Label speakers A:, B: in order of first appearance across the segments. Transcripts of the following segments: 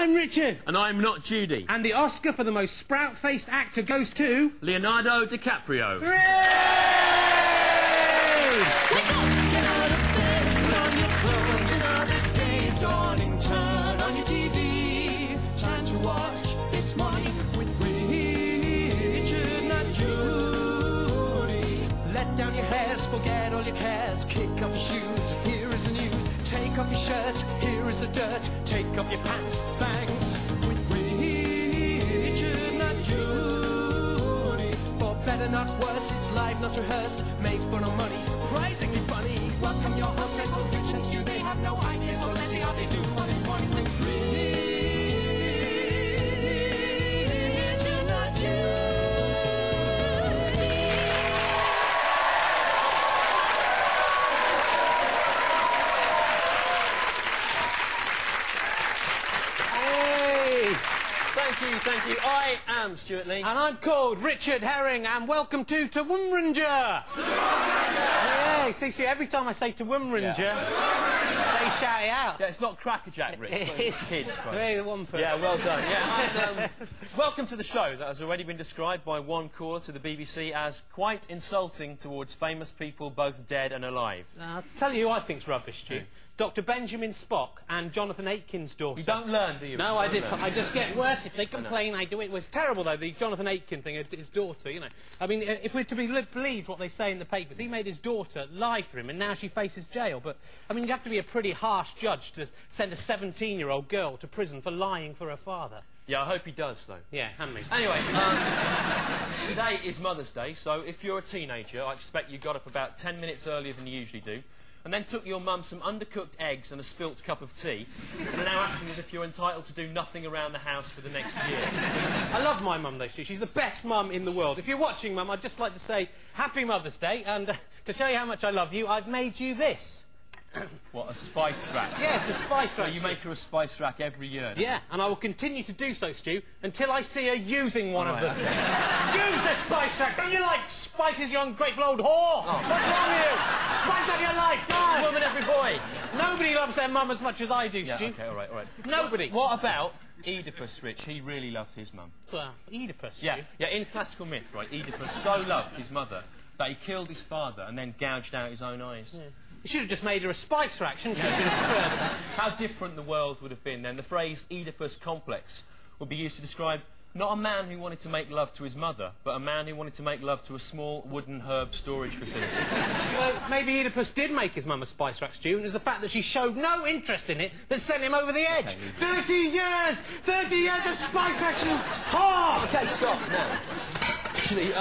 A: I'm Richard.
B: And I'm Not Judy.
A: And the Oscar for the most sprout-faced actor goes to...
B: Leonardo DiCaprio.
A: Hooray!
C: Wake up! Get out of bed, put on your clothes. Another day is dawning. Turn on your TV. Time to watch This Morning with Richard Not Judy. Let down your hairs, forget all your cares. Kick off your shoes, here is the news. Take off your shirt, here is the dirt. Take off your pants, thanks. With Richard Not Judy. For better, not worse, it's live, not rehearsed. Made for no money, surprisingly funny. Welcome your hosts and convictions. Do they have no idea? So let's see how they do on This Morning with Richard Not Judy.
B: Thank you. I am Stewart Lee.
A: And I'm called Richard Herring, and welcome to Womranger. Yeah, see, every time I say Womranger, they shout it out.
B: Yeah, it's not Crackerjack, Rich.
A: It's
B: kids.
A: Hey, the one
B: Yeah, well done. Yeah, and, welcome to the show that has already been described by one caller to the BBC as quite insulting towards famous people, both dead and alive.
A: I'll tell you who I think's rubbish, Stu. Dr. Benjamin Spock and Jonathan Aitken's daughter.
B: You don't learn, do you?
A: No, I just get worse. If they complain, I do it. It was terrible, though, the Jonathan Aitken thing, his daughter, you know. I mean, if we're to be believed what they say in the papers, he made his daughter lie for him, and now she faces jail. But, I mean, you have to be a pretty harsh judge to send a 17-year-old girl to prison for lying for her father.
B: Yeah, I hope he does, though.
A: Yeah, and me.
B: Anyway, today is Mother's Day, so if you're a teenager, I expect you got up about 10 minutes earlier than you usually do, and then took your mum some undercooked eggs and a spilt cup of tea, and are now acting as if you're entitled to do nothing around the house for the next year.
A: I love my mum, though, Stu. She's the best mum in the world. If you're watching, Mum, I'd just like to say Happy Mother's Day, and to show you how much I love you, I've made you this.
B: What, a spice rack?
A: Yes, a spice rack.
B: So you make her a spice rack every year?
A: Yeah, and I will continue to do so, Stu, until I see her using one of them. Use the spice rack! Don't you like spices, you ungrateful old whore?
B: Oh.
A: What's wrong with you? Spice up your life, God!
B: Every woman, every boy!
A: Nobody loves their mum as much as I do,
B: Yeah,
A: Stu.
B: OK, all right.
A: Nobody.
B: What about Oedipus, Rich? He really loved his mum.
A: Well, Oedipus,
B: Yeah,
A: Stu.
B: yeah, in classical myth, right, Oedipus so loved his mother that he killed his father and then gouged out his own eyes.
A: Yeah. You should have just made her a spice rack, shouldn't you?
B: How different the world would have been then. The phrase Oedipus complex would be used to describe not a man who wanted to make love to his mother, but a man who wanted to make love to a small wooden herb storage facility.
A: Well, maybe Oedipus did make his mum a spice rack, Stu, and it was the fact that she showed no interest in it that sent him over the edge. 30 years! 30 years of spice racks, you whore!
B: OK, stop now. Actually,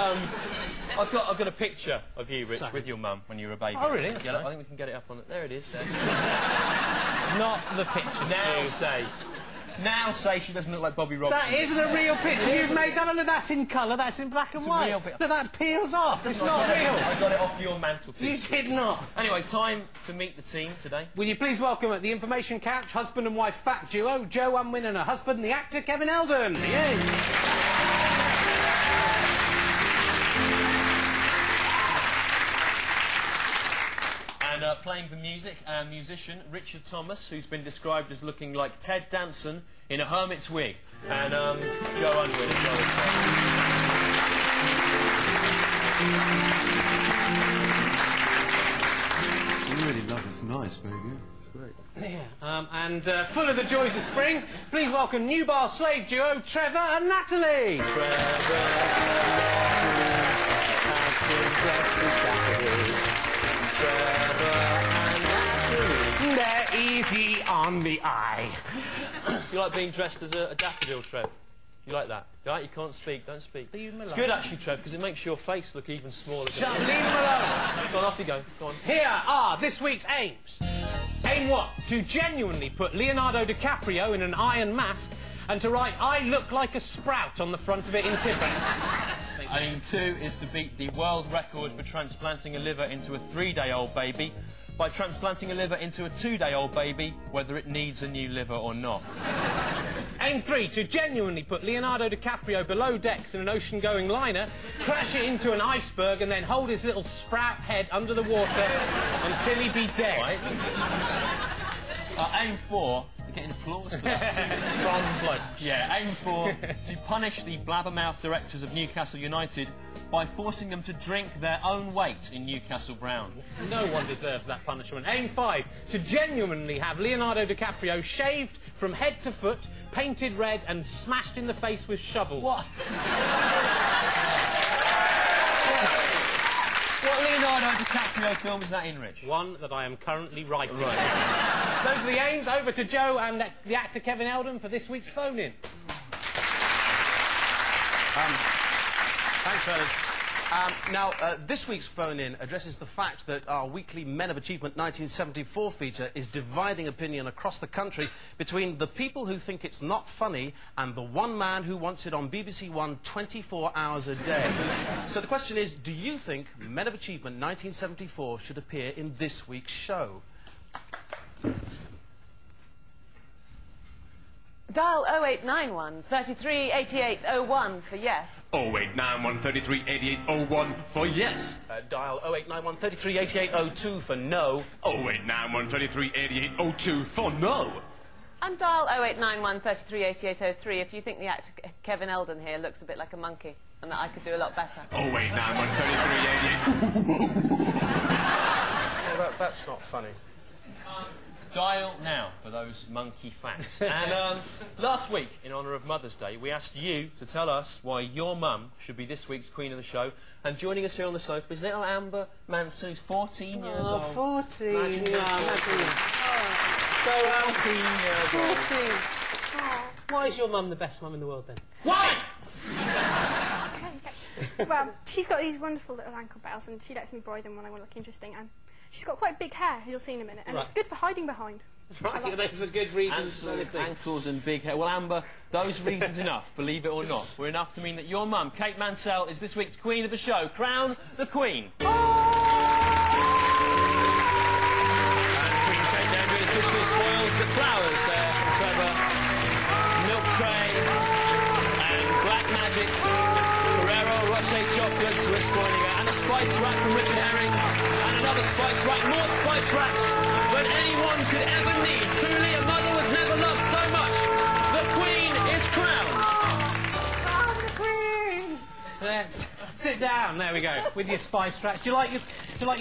B: I've got a picture of you, Rich, with your mum when you were a baby.
A: Oh, really?
B: Yeah,
A: nice.
B: I think we can get it up on it. There it is. There.
A: Not the picture, Stu.
B: Now say she doesn't look like Bobby Robson.
A: That isn't a real picture. You've made that. Look, that's in colour. That's in black and
B: It's a
A: white.
B: real pic-
A: Look, that peels off. It's not real.
B: I got it off your mantelpiece.
A: You did not.
B: Anyway, time to meet the team today.
A: Will you please welcome at the information couch husband and wife fact duo Joe Unwin and her husband, the actor Kevin Eldon. Yes.
B: And playing the music, our musician, Richard Thomas, who's been described as looking like Ted Danson in a hermit's wig. And Joe Unwin as well.
D: I really love it. It's nice, very good. It's great.
A: Yeah, and full of the joys of spring, please welcome new bar slave duo Trevor and Natalie.
B: Trevor and Natalie.
A: They're easy on the eye.
B: You like being dressed as a daffodil, Trev? You like that? Right? You can't speak, don't speak.
A: Leave him alone.
B: It's good, actually, Trev, because it makes your face look even smaller.
A: Shut up, leave him alone.
B: Go on, off you go. Go on.
A: Here are this week's aims. Aim 1, to genuinely put Leonardo DiCaprio in an iron mask and to write, "I look like a sprout" on the front of it in Tiffany.
B: Aim 2 is to beat the world record for transplanting a liver into a 3-day-old baby by transplanting a liver into a 2-day-old baby, whether it needs a new liver or not.
A: Aim 3, to genuinely put Leonardo DiCaprio below decks in an ocean-going liner, crash it into an iceberg and then hold his little sprout head under the water until he be dead.
B: Right. Aim 4 getting applause for that.
A: From bloke.
B: Yeah, aim for to punish the blabbermouth directors of Newcastle United by forcing them to drink their own weight in Newcastle Brown.
A: No one deserves that punishment. Aim 5, to genuinely have Leonardo DiCaprio shaved from head to foot, painted red and smashed in the face with shovels.
B: What? What Leonardo DiCaprio film is that in, Rich?
A: One that I am currently writing.
B: Right.
A: Those are the aims. Over to Joe and the actor Kevin Eldon for this week's phone-in.
E: Thanks, fellas. This week's phone-in addresses the fact that our weekly Men of Achievement 1974 feature is dividing opinion across the country between the people who think it's not funny and the one man who wants it on BBC One 24 hours a day. So the question is, do you think Men of Achievement 1974 should appear in this week's show?
F: Dial 0891 33 88 01 for yes.
G: 0891 33 88 01 for yes.
E: Dial 0891 33 88 02 for no.
G: 0891 33 88 02 for no.
F: And dial 0891 33 88 03 if you think the actor Kevin Eldon here looks a bit like a monkey and that I could do a lot better.
G: 0891 33 88.
E: Well, that's not funny.
B: Dial now for those monkey facts. And last week, in honour of Mother's Day, we asked you to tell us why your mum should be this week's queen of the show. And joining us here on the sofa is little Amber Manson, who's 14 years old.
A: 14.
B: Imagine
A: So,
B: 14 years old.
A: 14. Why is your mum the best mum in the world, then?
B: Why?
H: Okay. Well, she's got these wonderful little ankle bells and she lets me borrow them when I want to look interesting, and she's got quite big hair, as you'll see in a minute, and it's good for hiding behind.
A: Right, there's a good reason
B: And
A: for anything.
B: ankles and big hair. Well, Amber, those reasons enough, believe it or not, were enough to mean that your mum, Kate Mansell, is this week's queen of the show. Crown the queen. And Queen Kate now doing officially spoils the flowers there from Trevor. Milk tray and black magic. Ferrero Rocher chocolates were spoiling her. And a spice rack from Richard Herrings. And another spice rack, more spice racks than anyone could ever need. Truly, a mother was never loved so much. The Queen is crowned.
A: I'm the Queen! Let's sit down. There we go. With your spice racks. Do you like your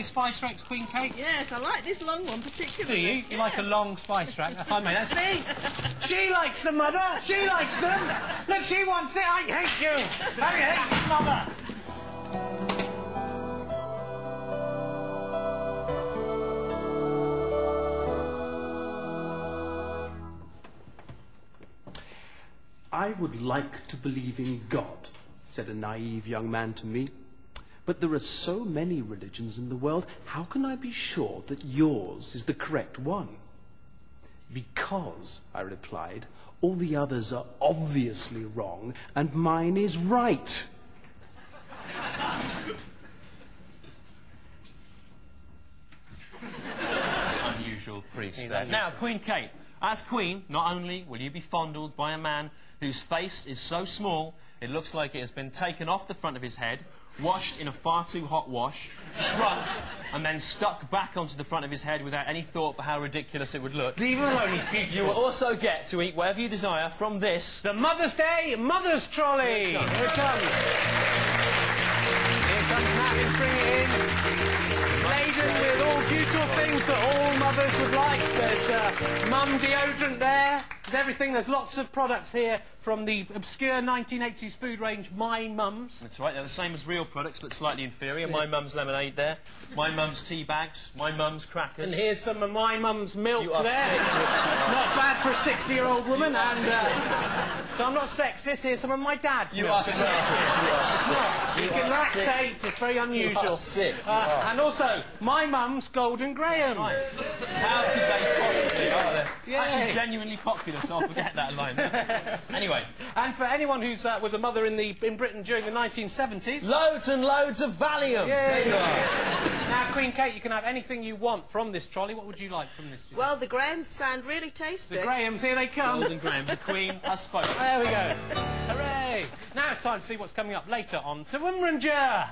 A: spice racks, Queen Kate?
I: Yes, I like this long one
A: Do
I: particularly.
A: you? You like a long spice rack? That's mate. That's me. She likes them, mother. She likes them. Look, she wants it. I hate you. I hate you, mother.
J: I would like to believe in God, said a naive young man to me. But there are so many religions in the world, how can I be sure that yours is the correct one? Because, I replied, all the others are obviously wrong, and mine is right.
B: Unusual priest there. Now, Queen Kate, as Queen, not only will you be fondled by a man whose face is so small it looks like it has been taken off the front of his head, washed in a far too hot wash, shrunk, and then stuck back onto the front of his head without any thought for how ridiculous it would look.
A: Leave him alone, he's beautiful.
B: You will also get to eat whatever you desire from this...
A: The Mother's Day Mother's Trolley! Here it comes. Here comes Matt, let's bring it in. Laden with all beautiful things that all mothers would like. There's mum deodorant there. There's everything. There's lots of products here from the obscure 1980s food range My Mum's.
B: That's right, they're the same as real products, but slightly inferior. My Mum's lemonade there. My Mum's tea bags. My Mum's crackers.
A: And here's some of My Mum's milk
B: You are
A: there.
B: sick, Richard.
A: Not bad for a 60-year-old woman. And so I'm not sexist. Here's some of my dad's
B: You
A: milk.
B: are sick, Richard. You are sick.
A: You
B: You
A: can
B: are sick.
A: lactate. It's very unusual.
B: You are sick. You are.
A: And also, My Mum's Golden Graham.
B: Nice. How could they possibly? Oh, they're
A: Yeah.
B: actually genuinely popular, so I'll forget that line. Anyway.
A: And for anyone who was a mother in Britain during the 1970s...
B: Loads and loads of Valium. There you are.
A: Now, Queen Kate, you can have anything you want from this trolley. What would you like from this?
I: Well, the Grahams sound really tasty.
A: The Grahams, here they come.
B: Golden Graham, the Queen has spoken.
A: There we go. Hooray! Now it's time to see what's coming up later on to Wimranger.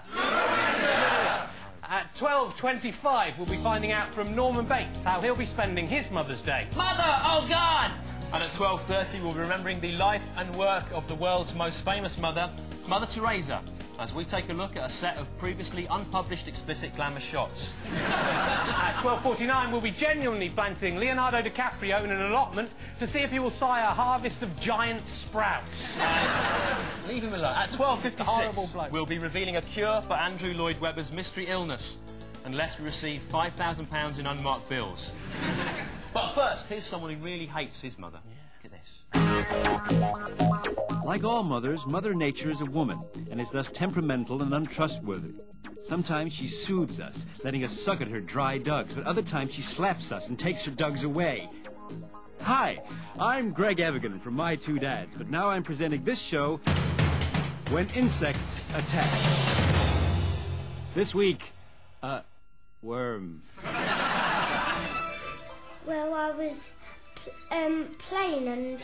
A: At 12:25, we'll be finding out from Norman Bates how he'll be spending his Mother's Day.
B: Mother, oh God! And at 12:30, we'll be remembering the life and work of the world's most famous mother, Mother Teresa, as we take a look at a set of previously unpublished explicit glamour shots.
A: At 12:49, we'll be genuinely planting Leonardo DiCaprio in an allotment to see if he will sire a harvest of giant sprouts.
B: Leave him alone. At 12:56, we'll be revealing a cure for Andrew Lloyd Webber's mystery illness, unless we receive £5,000 in unmarked bills. But first, here's someone who really hates his mother. Look at this.
K: Like all mothers, Mother Nature is a woman, and is thus temperamental and untrustworthy. Sometimes she soothes us, letting us suck at her dry dugs, but other times she slaps us and takes her dugs away. Hi, I'm Greg Evigan from My Two Dads, but now I'm presenting this show, When Insects Attack. This week, worm.
L: Well, I was playing and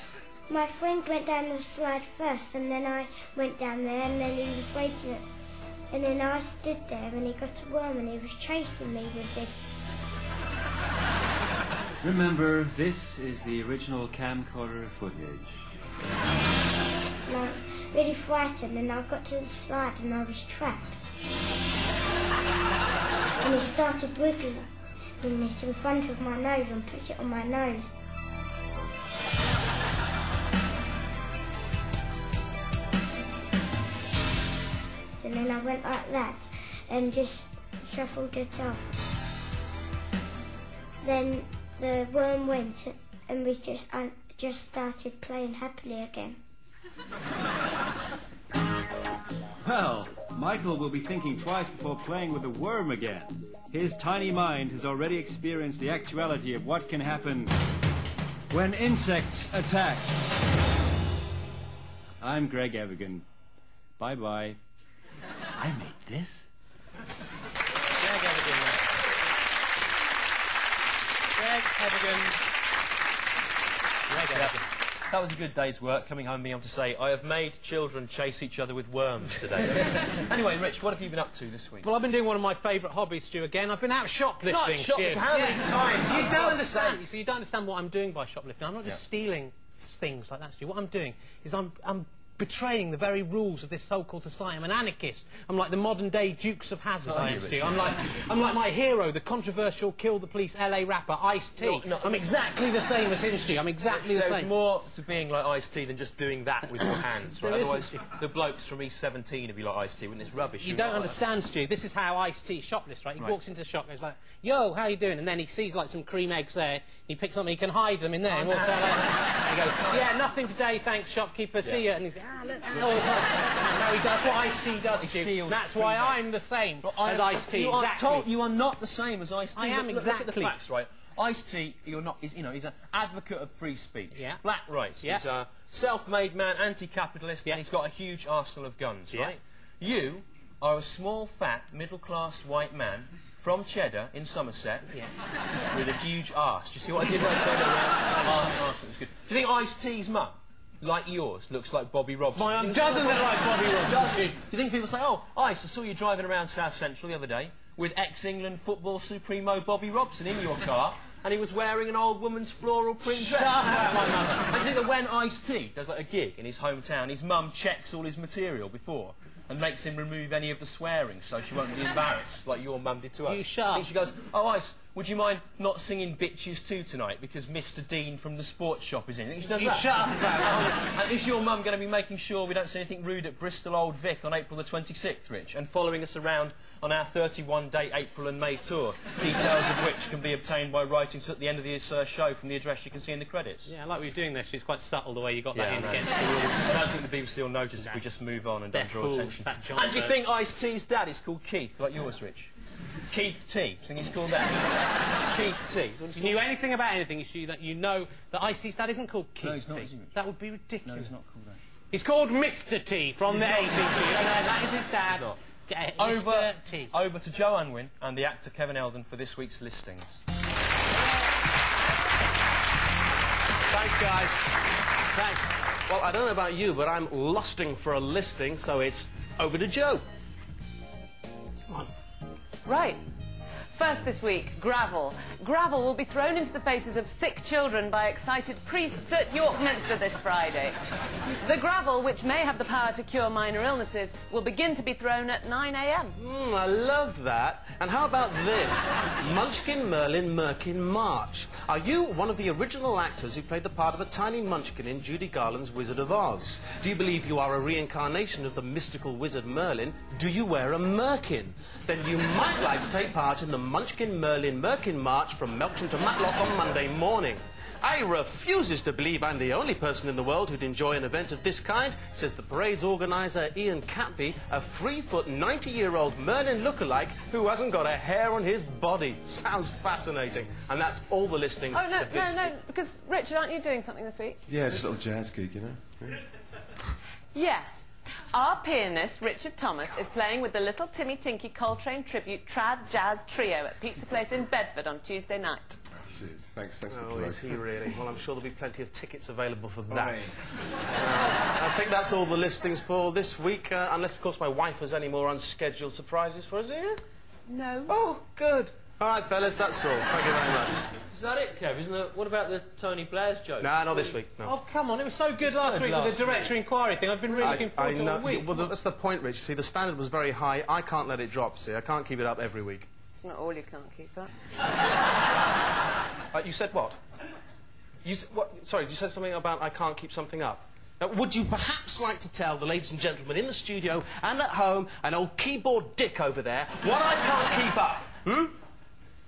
L: my friend went down the slide first and then I went down there and then he was waiting and then I stood there and he got a worm and he was chasing me with it.
K: Remember, this is the original camcorder footage.
L: And I was really frightened and I got to the slide and I was trapped. And he started wiggling it in front of my nose and put it on my nose. And then I went like that and just shuffled it off. Then the worm went and we just started playing happily again.
K: Well, Michael will be thinking twice before playing with a worm again. His tiny mind has already experienced the actuality of what can happen when insects attack. I'm Greg Evigan. Bye-bye. I made this.
A: Greg Evigan. Greg Evigan. Greg Evigan.
B: That was a good day's work, coming home and being able to say, I have made children chase each other with worms today. Anyway, Rich, what have you been up to this week?
A: Well, I've been doing one of my favourite hobbies, Stu, again. I've been out shoplifting,
B: Not shoplifting?
A: Stu.
B: How many times?
A: You don't understand. You see, you don't understand what I'm doing by shoplifting. I'm not just stealing things like that, Stu. What I'm doing is I'm betraying the very rules of this so-called society. I'm an anarchist. I'm like the modern-day Dukes of Hazzard, I am, Stu. I'm like my hero, the controversial Kill the Police LA rapper, Ice-T. I'm exactly the same as him, Stu. I'm exactly the same.
B: There's more to being like Ice-T than just doing that with your hands, right? Otherwise, the blokes from East 17 would be like Ice-T when it's rubbish.
A: You don't understand, Stu. This is how Ice-T shoplifts, right? He walks into the shop and goes like, yo, how you doing? And then he sees like some cream eggs there. He picks them, he can hide them in there. And walks out like that. And he goes, yeah, nothing today, thanks, shopkeeper. See ya. And he's like, look. That's how he does. That's what Ice-T does, Stu. That's why I'm the same as Ice-T. Exactly.
B: You are not the same as Ice-T.
A: I am exactly.
B: Look at the facts, right? Ice-T, he's an advocate of free speech.
A: Yeah.
B: Black rights. Yeah. He's a self-made man, anti-capitalist, and he's got a huge arsenal of guns, right? You are a small, fat, middle-class white man from Cheddar in Somerset with a huge arse. Do you see what I did when I turned it around? Arse, that was good. Do you think Ice-T's mum, like yours, looks like Bobby Robson?
A: My mum doesn't look like Bobby Robson.
B: Do you think people say, oh, Ice, I saw you driving around South Central the other day with ex-England football supremo Bobby Robson in your car, and he was wearing an old woman's floral print dress?
A: Shut up, my mum.
B: And do you think that when Ice-T does like a gig in his hometown, his mum checks all his material before and makes him remove any of the swearing so she won't be embarrassed, like your mum did to us?
A: You shut up.
B: And she goes, oh, Ice, would you mind not singing Bitches 2 tonight because Mr Dean from the sports shop is in? You think she does that?
A: Shut up about that.
B: And is your mum going to be making sure we don't say anything rude at Bristol Old Vic on April the 26th, Rich, and following us around on our 31-day April and May tour, details of which can be obtained by writing to at the end of the show from the address you can see in the credits?
A: Yeah, I like what you're doing there. She's quite subtle the way you got that in against
B: the rules. I don't think the BBC will notice if we just move on and don't draw attention to it. And do you think Ice-T's dad is called Keith, like yours, Rich? Keith T. Do you think he's called that? Keith T.
A: If you knew anything about anything, that you know that Ice-T's dad isn't called Keith
B: No, he's not,
A: T.
B: is he, Rich?
A: That would be ridiculous.
B: No, he's not called that.
A: He's called Mr T from the 80s. No, that is his dad.
B: He's not.
A: Mr T.
B: Over to Joe Unwin and the actor Kevin Eldon for this week's listings.
E: Thanks, guys. Thanks. Well, I don't know about you, but I'm lusting for a listing, so it's over to Joe. Come on.
F: Right. First this week, gravel. Gravel will be thrown into the faces of sick children by excited priests at York Minster this Friday. The gravel, which may have the power to cure minor illnesses, will begin to be thrown at 9 a.m.
E: I love that. And how about this? Munchkin, Merlin, Merkin, March. Are you one of the original actors who played the part of a tiny munchkin in Judy Garland's Wizard of Oz? Do you believe you are a reincarnation of the mystical wizard Merlin? Do you wear a merkin? Then you might like to take part in the Munchkin, Merlin, Merkin March from Melksham to Matlock on Monday morning. I refuses to believe I'm the only person in the world who'd enjoy an event of this kind, says the parade's organiser Ian Catby, a 3-foot, 90-year-old Merlin lookalike who hasn't got a hair on his body. Sounds fascinating. And that's all the listings.
F: Oh, no, because, Richard, aren't you doing something this week?
D: Yeah, it's a little jazz gig, you know.
F: Yeah. Our pianist, Richard Thomas, is playing with the Little Timmy Tinky Coltrane Tribute Trad Jazz Trio at Pizza Place in Bedford on Tuesday night.
D: Cheers. Thanks for the
E: Oh,
D: plug.
E: is he really? Well, I'm sure there'll be plenty of tickets available for that. I think that's all the listings for this week, unless, of course, my wife has any more unscheduled surprises for us here.
F: No.
E: Oh, good. All right, fellas, that's all. Thank you very much.
B: Is that it, Kev? Isn't it? What about the Tony Blair's joke?
E: Nah, not this week, no.
A: Oh, come on, it was so good last week with the director inquiry thing. I've been really looking forward to it all week.
E: Well, that's the point, Rich. See, the standard was very high. I can't let it drop, see. I can't keep it up every week.
F: It's not all you can't keep up.
E: You said what? What? Sorry, you said something about I can't keep something up. Now, would you perhaps like to tell the ladies and gentlemen in the studio and at home and old keyboard dick over there what I can't keep up? Hmm?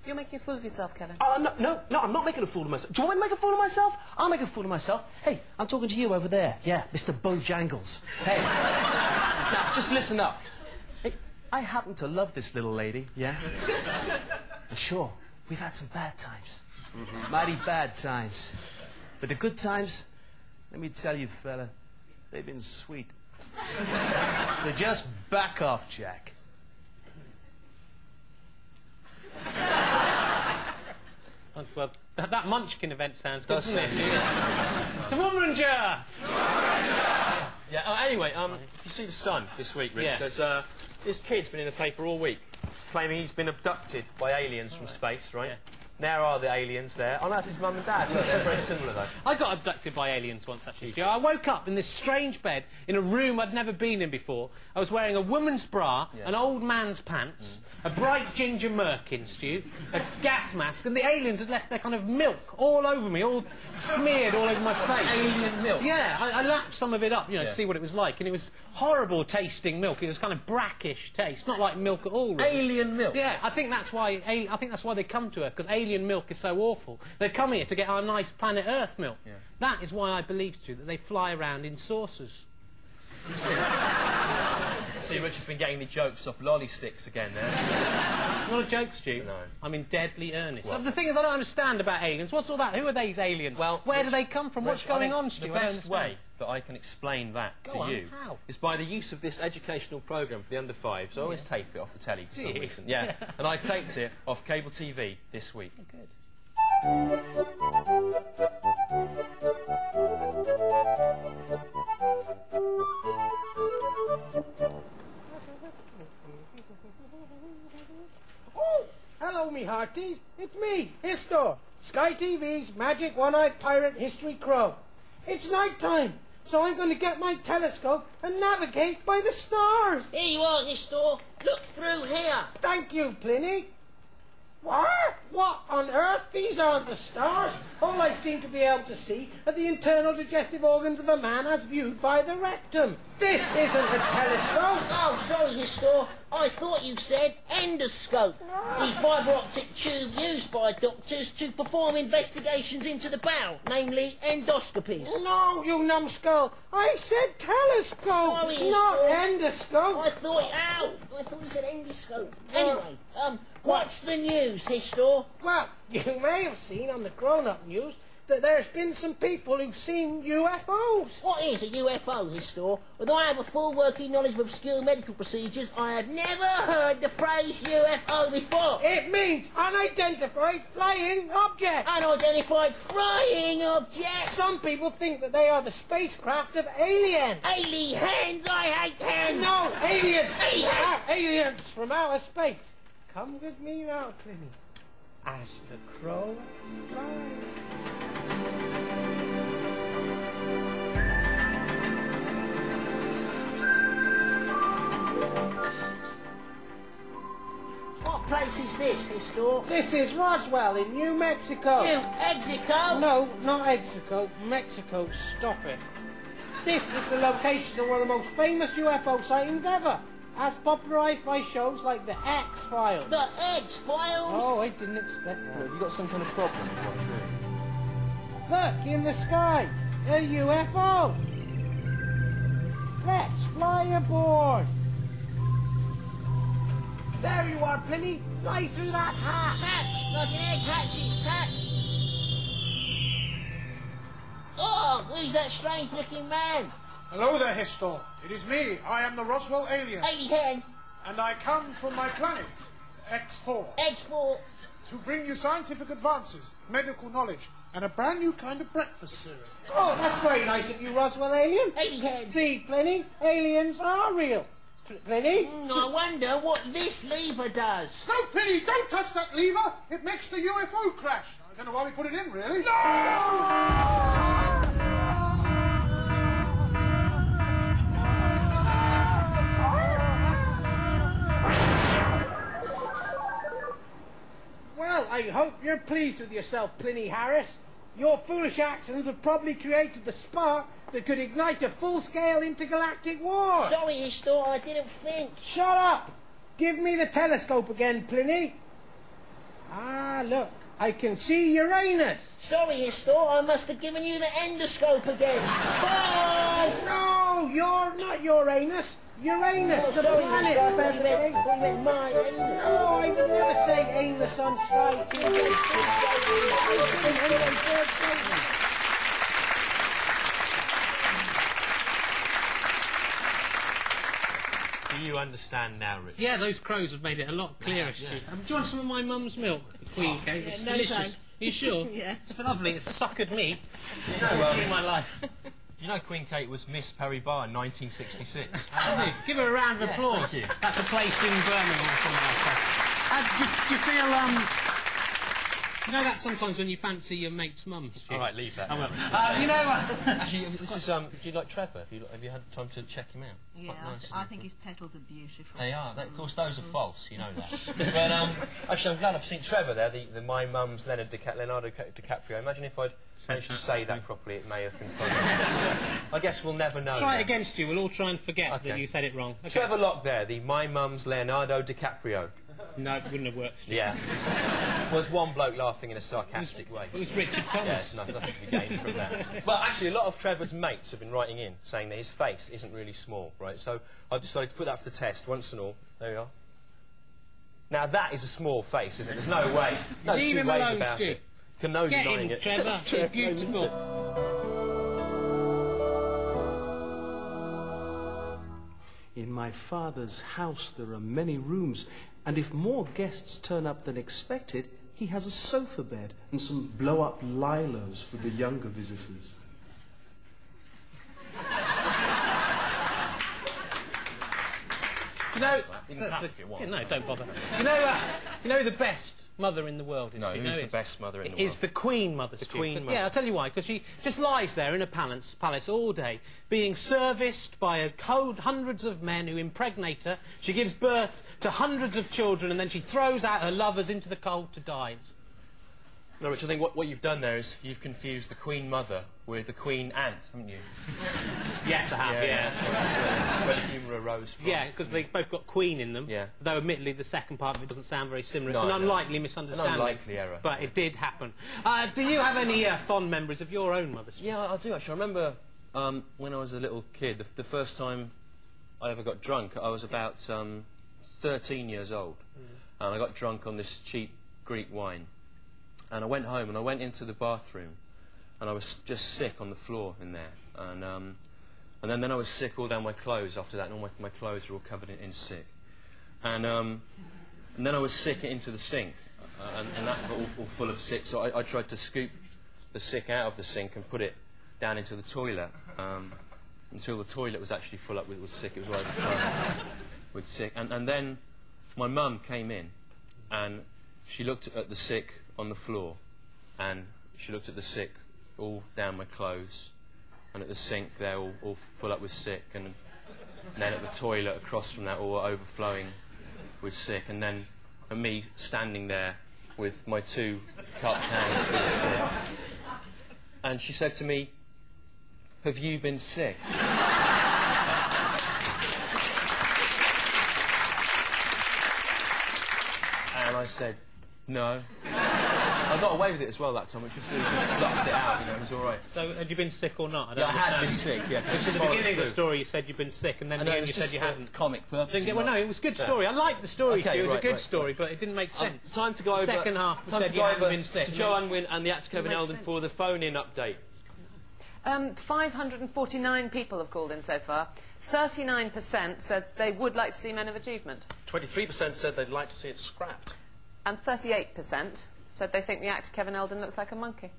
F: You're making a fool of yourself, Kevin.
E: No, I'm not making a fool of myself. Do you want me to make a fool of myself? I'll make a fool of myself. Hey, I'm talking to you over there. Yeah, Mr. Bojangles. Hey. Now, just listen up. Hey, I happen to love this little lady, yeah? And sure, we've had some bad times. Mighty bad times. But the good times, let me tell you, fella, they've been sweet. So just back off, Jack.
A: Well, that Munchkin event sounds good, doesn't it? It's a woman jar!
B: Yeah, anyway, if you see the Sun this week, Rich, there's, this kid's been in the paper all week claiming he's been abducted by aliens from space, right? Yeah. There are the aliens there. Oh, that's his mum and dad. Look, they're very similar, though.
A: I got abducted by aliens once, actually. I woke up in this strange bed in a room I'd never been in before. I was wearing a woman's bra, an old man's pants, a bright ginger merkin, Stu, a gas mask, and the aliens had left their kind of milk all over me, all smeared all over my face.
B: Alien milk?
A: Yeah, I lapped some of it up, you know, to see what it was like, and it was horrible tasting milk. It was kind of brackish taste, not like milk at all, really.
B: Alien milk?
A: Yeah, I think that's why they come to Earth, because alien milk is so awful. They come here to get our nice planet Earth milk. Yeah. That is why I believe, Stu, that they fly around in saucers.
B: See, Richard's been getting the jokes off lolly sticks again there.
A: It's not a joke, Stu. No. I'm in deadly earnest. Well, the thing is, I don't understand about aliens. What's all that? Who are these aliens? Well, where do they come from? What's going on, Stu?
B: The best way that I can explain that to you
A: how?
B: is by the use of this educational programme for the under 5s. I always tape it off the telly for some reason. Yeah. And I taped it off cable TV this week.
A: Oh, good.
M: Oh, hello, me hearties. It's me, Histor, Sky TV's magic one-eyed pirate history crow. It's night time, so I'm going to get my telescope and navigate by the stars.
I: Here you are, Histor. Look through here.
M: Thank you, Pliny. What? What on earth? These aren't the stars. All I seem to be able to see are the internal digestive organs of a man as viewed by the rectum. This isn't a telescope.
I: Oh, sorry, Histor. I thought you said endoscope. The fibre optic tube used by doctors to perform investigations into the bowel, namely endoscopies.
M: No, you numbskull. I said telescope,
I: Sorry,
M: not
I: Histor.
M: endoscope.
I: I thought you said endoscope. Anyway, what's the news, Histor?
M: Well, you may have seen on the grown-up news that there's been some people who've seen UFOs.
I: What is a UFO, Histor? Although I have a full working knowledge of obscure medical procedures, I have never heard the phrase UFO before.
M: It means unidentified flying object.
I: Unidentified flying object.
M: Some people think that they are the spacecraft of aliens.
I: Aliens? I hate hands.
M: No, aliens.
I: Aliens.
M: Aliens from outer space. Come with me now, Pliny, as the crow flies.
I: What place is this, Histor?
M: This is Roswell in New Mexico.
I: New Mexico?
M: No, not Mexico. Mexico, stop it. This is the location of one of the most famous UFO sightings ever, as popularised by shows like The X-Files.
I: The X-Files?
M: Oh, I didn't expect that.
D: Have you got some kind of problem?
M: Look, in the sky, a UFO. Let's fly aboard. There you are, Pliny. Fly through that hatch.
I: Hatch, like an egg hatches, hatch. Oh, who's that strange-looking man?
N: Hello there, Histor. It is me. I am the Roswell alien.
I: Alien?
N: And I come from my planet, X4.
I: X4?
N: To bring you scientific advances, medical knowledge, and a brand new kind of breakfast cereal.
M: Oh, that's very nice of you, Roswell alien.
I: Alien.
M: See, Pliny, aliens are real. Pliny?
I: I wonder what this lever does.
N: No, Pliny, don't touch that lever. It makes the UFO crash. I don't know why we put it in, really.
M: Well, I hope you're pleased with yourself, Pliny Harris. Your foolish actions have probably created the spark that could ignite a full-scale intergalactic war.
I: Sorry, Histor, I didn't think.
M: Shut up! Give me the telescope again, Pliny. Ah, look, I can see Uranus.
I: Sorry, Histor, I must have given you the endoscope again. Bye!
M: No, you're not Uranus. Uranus,
I: Oh,
M: the
I: sorry,
M: planet,
I: Histor, I
M: Featherwing.
I: thought you meant my anus.
M: Oh, I would never say anus on Sky TV.
B: Do you understand now, Richard?
A: Yeah, those crows have made it a lot clearer, Stu. Do you want some of my mum's milk, Queen Kate? It's
O: no
A: delicious.
O: thanks.
A: Are you sure?
O: Yeah.
A: It's lovely. It's suckered me.
B: You know,
A: in my life.
B: You know Queen Kate was Miss Paribas in 1966.
A: Give her a round of
B: Yes,
A: applause.
B: thank you.
A: That's a place in Birmingham or something like that. Do you feel, you know that sometimes when you fancy your mate's mum, Stu?
B: All right, leave that.
A: I will.
B: now.
A: You know...
B: Actually, this is, do you like Trevor? Have you had time to check him out?
O: Yeah,
B: Quite nice,
O: I
B: isn't
O: think
B: he?
O: his petals are beautiful.
B: They are. Of course, those are false. You know that. But actually, I'm glad I've seen Trevor there. The My Mum's Leonardo DiCaprio. Imagine if I'd managed to say that properly. It may have been funny. I guess we'll never know.
A: Try it
B: now.
A: against you. We'll all try and forget that you said it wrong. Okay.
B: Trevor Lock there, the My Mum's Leonardo DiCaprio.
A: No, it wouldn't have worked, Stu.
B: Yeah. Was one bloke laughing in a sarcastic way.
A: It was Richard Thomas.
B: Yes, nothing to be gained from that. Well, actually, a lot of Trevor's mates have been writing in saying that his face isn't really small, right? So I've decided to put that for the test once and all. There we are. Now that is a small face, isn't it? There's no way. No
A: Leave
B: two
A: him
B: ways
A: alone,
B: about
A: Stu.
B: it. Can no
A: Get
B: denying
A: him,
B: it.
A: Trevor. You're beautiful.
J: In my father's house there are many rooms, and if more guests turn up than expected, he has a sofa bed and some blow-up lilos for the younger visitors.
A: You know,
B: You can clap if you want.
A: no, don't bother. You know the best mother in the world is.
B: No,
A: you
B: who's
A: know
B: the best mother in the
A: Is
B: world?
A: the Queen Mother.
B: The
A: Stu.
B: Queen
A: But,
B: Mother.
A: Yeah, I'll tell you why. Because she just lies there in a palace all day, being serviced by hundreds of men who impregnate her. She gives birth to hundreds of children, and then she throws out her lovers into the cold to die.
B: No, Rich, I think what you've done there is you've confused the Queen Mother with the Queen Ant, haven't you?
A: Yes, I have. Yeah.
B: That's where the humour arose from.
A: Yeah, because they both got Queen in them.
B: Yeah.
A: Though, admittedly, the second part of it doesn't sound very similar. It's
B: No,
A: an
B: no.
A: unlikely misunderstanding.
B: An unlikely error.
A: But it did happen. Do you have any fond memories of your own mother? Stu?
B: Yeah, I do actually. I remember when I was a little kid, the first time I ever got drunk, I was about 13 years old. And I got drunk on this cheap Greek wine. And I went home and I went into the bathroom and I was just sick on the floor in there. And then I was sick all down my clothes after that, and all my clothes were all covered in sick. And then I was sick into the sink, and that got all full of sick. So I tried to scoop the sick out of the sink and put it down into the toilet until the toilet was actually full up with sick. It was overflowing with sick. And then my mum came in and she looked at the sick on the floor, and she looked at the sick all down my clothes, and at the sink there all full up with sick, and then at the toilet across from that all overflowing with sick, and then at me standing there with my 2 cupped hands full of sick. And she said to me, "Have you been sick?" And I said, "No." I got away with it as well that time, which was good. Just laughed it out, you know, it was all right.
A: So, had you been sick or not?
B: I had been sick, yeah.
A: At the beginning of the story, you said you'd been sick, and then at the end you said you hadn't.
B: Comic purposes.
A: Well, no, it was a good story. I liked the story, Stu. It was a good story, but it didn't make sense.
B: Time to go over.
A: Second half,
B: time
A: said
B: to
A: you
B: go
A: hadn't
B: over
A: been sick.
B: to Joe Unwin and the actor Kevin Eldon for the phone-in update.
F: 549 people have called in so far. 39% said they would like to see Men of Achievement.
E: 23% said they'd like to see it scrapped.
F: And 38% said they think the actor Kevin Eldon looks like a monkey.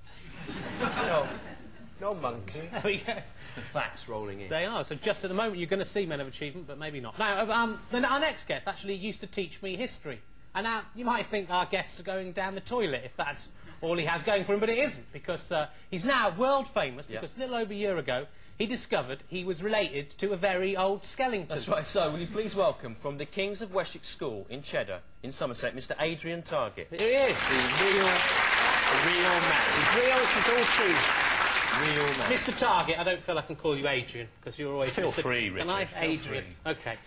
E: No monkey.
A: There we go.
B: The facts rolling in.
A: They are. So just at the moment you're going to see Men of Achievement, but maybe not. Now, then our next guest actually used to teach me history. And now you might think our guests are going down the toilet if that's all he has going for him, but it isn't, because he's now world famous, because a little over a year ago he discovered he was related to a very old skeleton.
B: That's right. So will you please welcome from the Kings of Wessex School in Cheddar, in Somerset, Mr. Adrian Target.
A: Here he is.
B: The real man.
A: He's real, this is all true.
B: Real man.
A: Mr. Target, I don't feel I can call you Adrian, because you're always...
D: Feel free, Richard.
A: Can I?
D: Feel
A: Adrian.
D: free.
A: OK.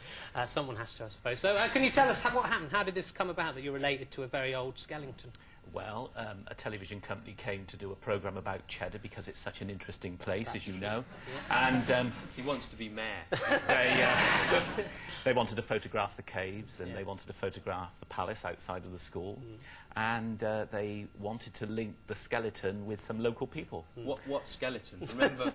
A: Someone has to, I suppose. So can you tell us what happened? How did this come about that you're related to a very old skeleton?
O: Well, a television company came to do a programme about Cheddar because it's such an interesting place, as you know.
B: Yeah. And he wants to be mayor.
O: They wanted to photograph the caves, and they wanted to photograph the palace outside of the school. And they wanted to link the skeleton with some local people.
B: What skeleton? Remember,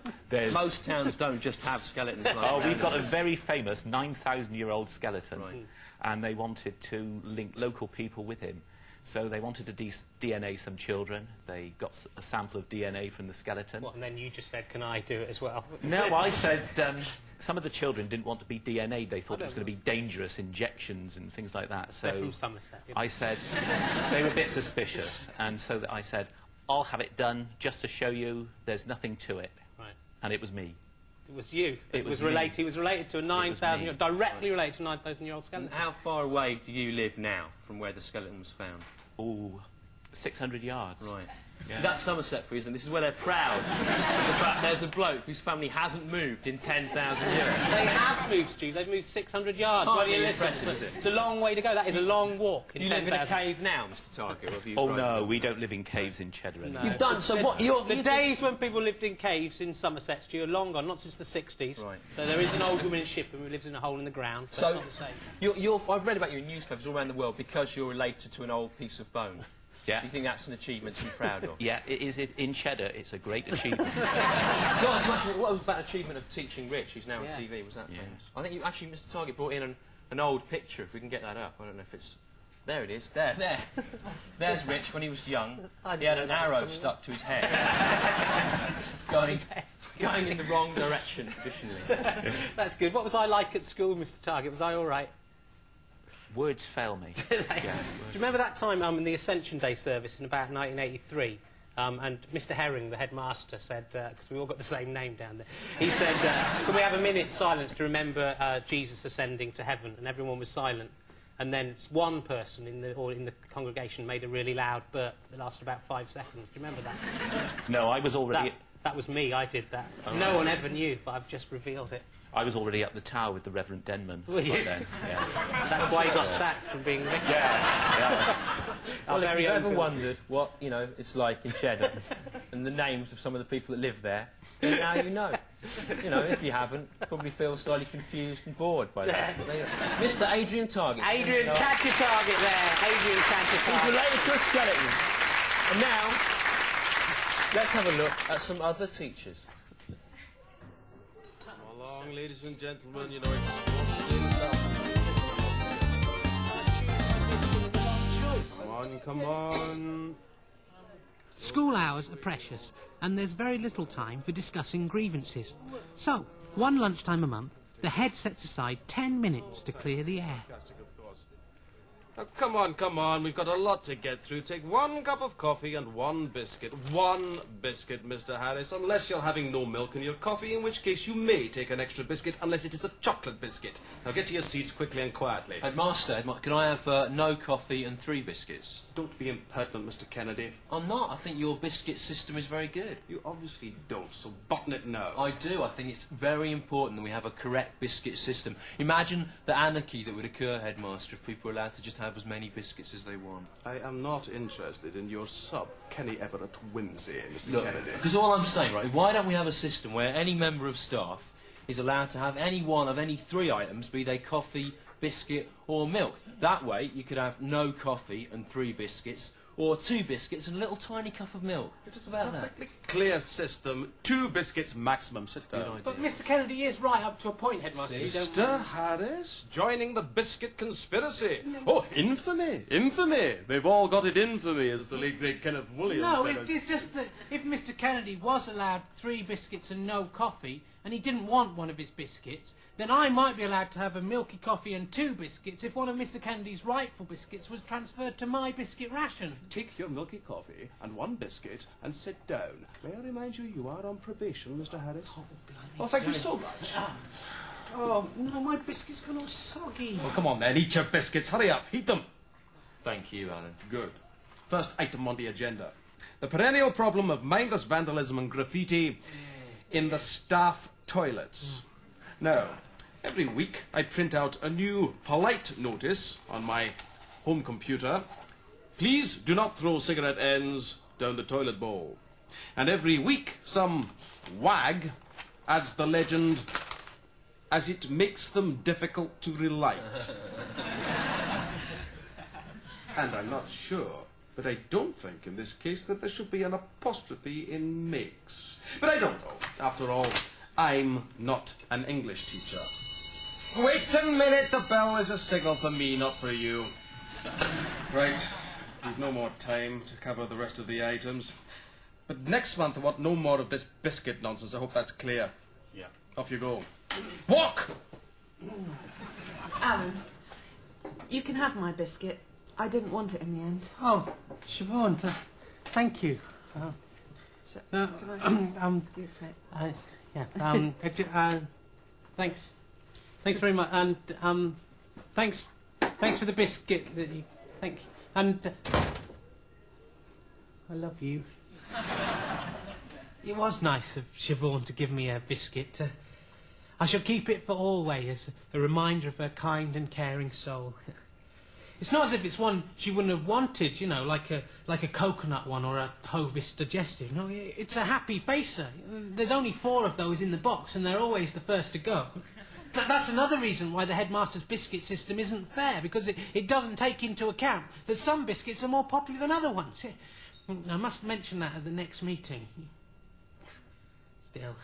B: most towns don't just have skeletons like that.
O: Oh, we've got a very famous 9,000-year-old skeleton.
B: Right.
O: And they wanted to link local people with him. So they wanted to DNA some children. They got a sample of DNA from the skeleton.
A: What, and then you just said, can I do it as well?
O: No, I said some of the children didn't want to be DNA'd. They thought it was going to be dangerous injections and things like that. So
A: they're from Somerset.
O: I said, they were a bit suspicious. And so I said, I'll have it done just to show you there's nothing to it.
A: Right.
O: And it was me.
A: It was you.
O: It was
A: related. He was related to a 9,000-year-old, directly related to a 9,000-year-old skeleton.
B: And how far away do you live now from where the skeleton was found?
O: Oh, 600 yards.
B: Right.
O: Yeah.
B: That's Somerset for you, isn't it? This is where they're proud. The fact there's a bloke whose family hasn't moved in 10,000 years.
A: They have moved, Stu. They've moved 600 yards.
B: It's impressive, is it?
A: It's a long way to go. That is a long walk.
B: You live in a cave now, Mr. Target? Or have you
O: no, we don't live in caves in Cheddar anymore.
A: No.
B: You've done, so what...
A: The days when people lived in caves in Somerset, Stu, are long gone, not since the 60s.
B: Right.
A: So there is an old woman in Shipham who lives in a hole in the ground, but
B: so
A: it's not the same.
B: I've read about you in newspapers all around the world because you're related to an old piece of bone.
O: Yeah.
B: Do you think that's an achievement to be proud of?
O: Yeah, it is. In Cheddar, it's a great achievement.
B: Not as much. What was that achievement of teaching Rich, who's now on TV? Was that famous? I think you actually, Mr. Target, brought in an old picture. If we can get that up, I don't know if it's. There it is. There. There's Rich when he was young. He had an arrow stuck to his head, going in the wrong direction traditionally.
A: That's good. What was I like at school, Mr. Target? Was I all right?
O: Words fail me.
A: Do you remember that time in the Ascension Day service in about 1983? And Mr. Herring, the headmaster, said, because we all got the same name down there, he said, can we have a minute's silence to remember Jesus ascending to heaven? And everyone was silent. And then one person in the congregation made a really loud burp that lasted about 5 seconds. Do you remember that?
O: No, I was already...
A: That was me, I did that. No one ever knew, but I've just revealed it.
O: I was already up the tower with the Reverend Denman.
A: Were you?
O: Then. Yeah.
A: That's why he got sacked from being vicar.
O: Yeah.
B: Well, if you've ever wondered what, it's like in Cheddar and the names of some of the people that live there, then now you know. If you haven't, probably feel slightly confused and bored by that. Mr. Adrian Target.
A: Adrian Target there. Adrian Target.
B: He's related to a skeleton. And now, let's have a look at some other teachers.
E: Come along, ladies and gentlemen, it's Come on.
A: School hours are precious, and there's very little time for discussing grievances. So, one lunchtime a month, the head sets aside 10 minutes to clear the air.
E: Now, come on. We've got a lot to get through. Take 1 cup of coffee and 1 biscuit. 1 biscuit, Mr. Harris, unless you're having no milk in your coffee, in which case you may take an extra biscuit, unless it is a chocolate biscuit. Now, get to your seats quickly and quietly.
B: Headmaster, can I have no coffee and 3 biscuits?
E: Don't be impertinent, Mr. Kennedy.
B: I'm not. I think your biscuit system is very good.
E: You obviously don't, so button it now.
B: I do. I think it's very important that we have a correct biscuit system. Imagine the anarchy that would occur, Headmaster, if people were allowed to just have as many biscuits as they want.
E: I am not interested in your sub, Kenny Everett whimsy, Mr. Kennedy.
B: Because all I'm saying, right, why don't we have a system where any member of staff is allowed to have any one of any 3 items, be they coffee, biscuit or milk? That way you could have no coffee and 3 biscuits, or 2 biscuits and a little tiny cup of milk. It's just about that.
E: Perfectly clear system. 2 biscuits maximum. Sit down.
A: But Mr. Kennedy is right up to a point, Headmaster.
E: Mr. Harris, joining the biscuit conspiracy. Oh, infamy, infamy. They've all got it in for me, as the late great Kenneth Williams said.
A: It's just that if Mr. Kennedy was allowed 3 biscuits and no coffee, and he didn't want one of his biscuits, then I might be allowed to have a milky coffee and 2 biscuits if one of Mr. Kennedy's rightful biscuits was transferred to my biscuit ration.
E: Take your milky coffee and 1 biscuit and sit down. May I remind you, you are on probation, Mr. Harris? Oh, thank you so much.
A: Oh, no, my biscuit's gone all soggy.
E: Well, come on then, eat your biscuits. Hurry up, heat them.
B: Thank you, Alan.
E: Good. First item on the agenda. The perennial problem of mindless vandalism and graffiti in the staff toilets. Now, every week I print out a new polite notice on my home computer. Please do not throw cigarette ends down the toilet bowl. And every week some wag adds the legend, as it makes them difficult to relight. And I'm not sure, but I don't think in this case that there should be an apostrophe in makes. But I don't know. After all, I'm not an English teacher. Wait a minute, the bell is a signal for me, not for you. Right, we've no more time to cover the rest of the items. But next month I want no more of this biscuit nonsense. I hope that's clear.
B: Yeah.
E: Off you go. Walk!
P: Alan, you can have my biscuit. I didn't want it in the end.
A: Oh, Siobhan, thank you.
P: Excuse me.
A: Thanks. Thanks very much. And thanks for the biscuit. Thank you. And I love you. It was nice of Siobhan to give me a biscuit. I shall keep it for always as a reminder of her kind and caring soul. It's not as if it's one she wouldn't have wanted, you know, like a coconut one or a Hovis digestive. No, it's a happy facer. There's only 4 of those in the box, and they're always the first to go. That's another reason why the headmaster's biscuit system isn't fair, because it doesn't take into account that some biscuits are more popular than other ones. I must mention that at the next meeting. Still,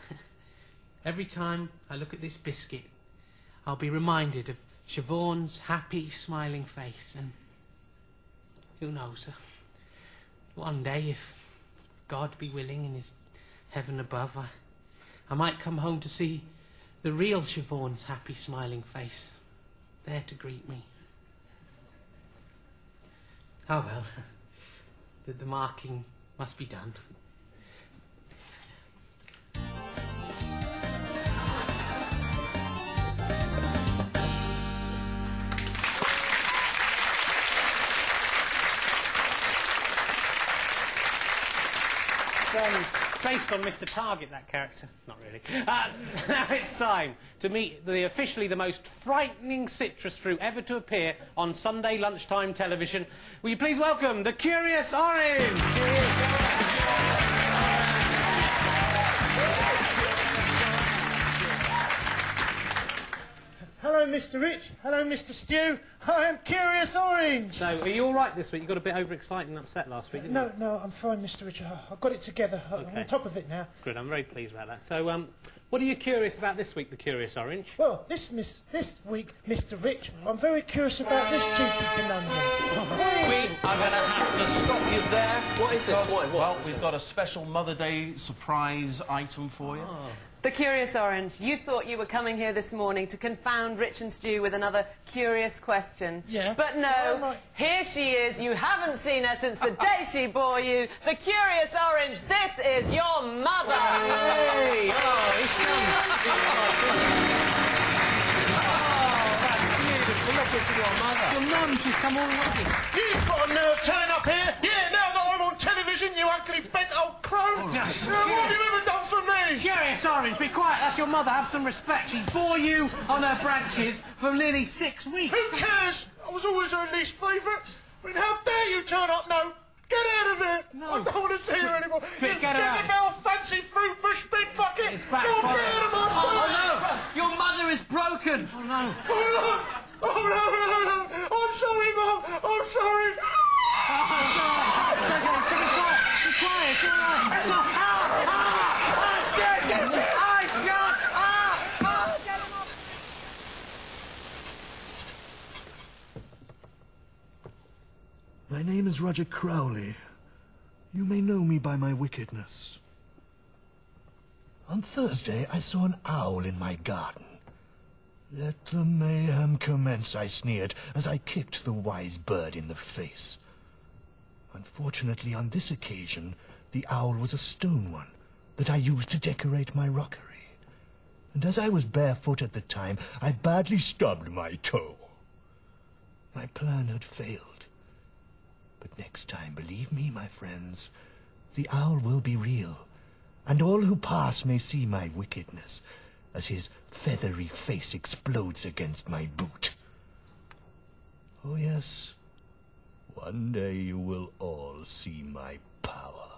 A: every time I look at this biscuit, I'll be reminded of Siobhan's happy, smiling face, and who knows, one day, if God be willing in his heaven above, I might come home to see the real Siobhan's happy, smiling face there to greet me. Oh well, the marking must be done. Based on Mr. Target, that character. Not really. Now it's time to meet officially the most frightening citrus fruit ever to appear on Sunday lunchtime television. Will you please welcome the Curious Orange?
M: Hello, Mr. Rich. Hello, Mr. Stew. I am Curious Orange.
A: So, are you all right this week? You got a bit overexcited and upset last week, didn't you?
M: No, I'm fine, Mr. Rich. I've got it together. I'm on top of it now.
A: Good, I'm very pleased about that. So, what are you curious about this week, the Curious Orange?
M: Well, this week, Mr. Rich, I'm very curious about this cheeky conundrum.
E: I'm going to have to stop you there.
B: What is this? What?
E: Well, we've got a special Mother Day surprise item for you.
F: The Curious Orange, you thought you were coming here this morning to confound Rich and Stu with another curious question.
M: Yeah.
F: But no, here she is. You haven't seen her since the day she bore you. The Curious Orange, this is your mother.
A: Hey! Oh, it's that's beautiful. Look, it's your mother. Your mum, she's come all the way.
N: You've got a nerve turning up here. Yeah, now that I'm on television, you ugly bent old crow. What have you ever done for me?
M: Curious Orange, be quiet. That's your mother. Have some respect. She bore you on her branches for nearly 6 weeks.
N: Who cares? I was always her least favourite. I mean, how dare you turn up now? Get out of here! No. I don't want to see her anymore. It's Jezebel, fancy fruit bush, big bucket.
M: It's back.
N: Get out of my sight.
E: Oh, no! Your mother is broken!
M: Oh, no.
N: Oh, no, no. I'm sorry, Mum. I'm sorry.
M: Oh, it's all right. It's okay. It's quiet. Be quiet. It's all right. It's all right. It's good. Get him. Get him off.
Q: My name is Roger Crowley. You may know me by my wickedness. On Thursday, I saw an owl in my garden. Let the mayhem commence, I sneered, as I kicked the wise bird in the face. Unfortunately, on this occasion, the owl was a stone one that I used to decorate my rockery. And as I was barefoot at the time, I badly stubbed my toe. My plan had failed. But next time, believe me, my friends, the owl will be real, and all who pass may see my wickedness as his feathery face explodes against my boot. Oh yes, one day you will all see my power.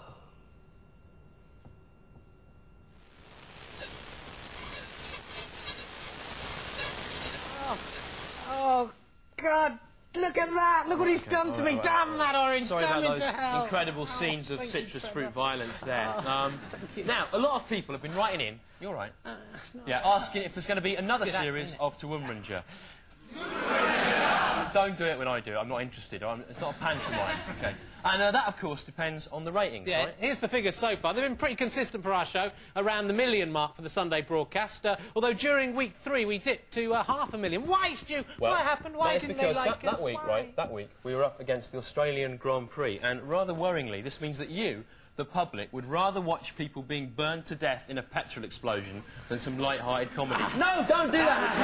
M: Oh, God. Look at that! Look what he's done to me! Damn that orange!
B: Sorry
M: Damn
B: about
M: him
B: those
M: to hell!
B: incredible scenes of citrus fruit violence there.
M: Thank you.
B: Now, a lot of people have been writing in, you're right, yeah, asking if there's going to be another
M: Good acting,
B: series
M: isn't
B: of Toowoomranja. Don't do it when I do it, I'm not interested. It's not a pantomime, okay? And that, of course, depends on the ratings,
A: Yeah,
B: right?
A: here's the figures so far. They've been pretty consistent for our show, around the 1 million mark for the Sunday broadcast. Although during week 3 we dipped to 500,000. Why, Stu?
B: Well,
A: what happened? Why
B: that's
A: didn't
B: because
A: they like us?
B: that week,
A: Why?
B: right, that week, we were up against the Australian Grand Prix, and rather worryingly, this means that you, the public, would rather watch people being burned to death in a petrol explosion than some light-hearted comedy.
M: No, don't do that!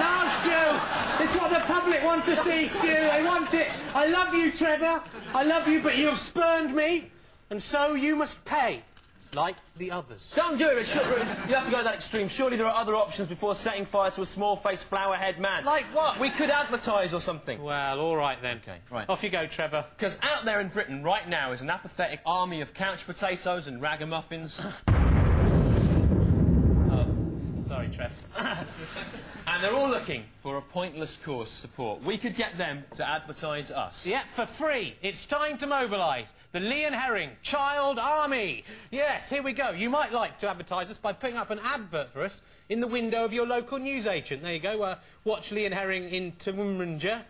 M: No, Stu! It's what the public want to see, Stu. They want it. I love you, Trevor. I love you, but you have spurned me, and so you must pay, like the others.
B: Don't do it, Richard. You have to go to that extreme. Surely there are other options before setting fire to a small-faced flower-head man.
A: Like what?
B: We could advertise or something.
A: Well, all right then.
B: Okay, right.
A: Off you go, Trevor.
B: Because out there in Britain right now is an apathetic army of couch potatoes and ragamuffins.
A: Sorry, Trev.
B: And they're all looking for a pointless cause support. We could get them to advertise us.
A: Yeah, for free. It's time to mobilise the Lee and Herring Child Army. Yes, here we go. You might like to advertise us by putting up an advert for us in the window of your local newsagent. There you go. Watch Lee and Herring in Toowoomranja.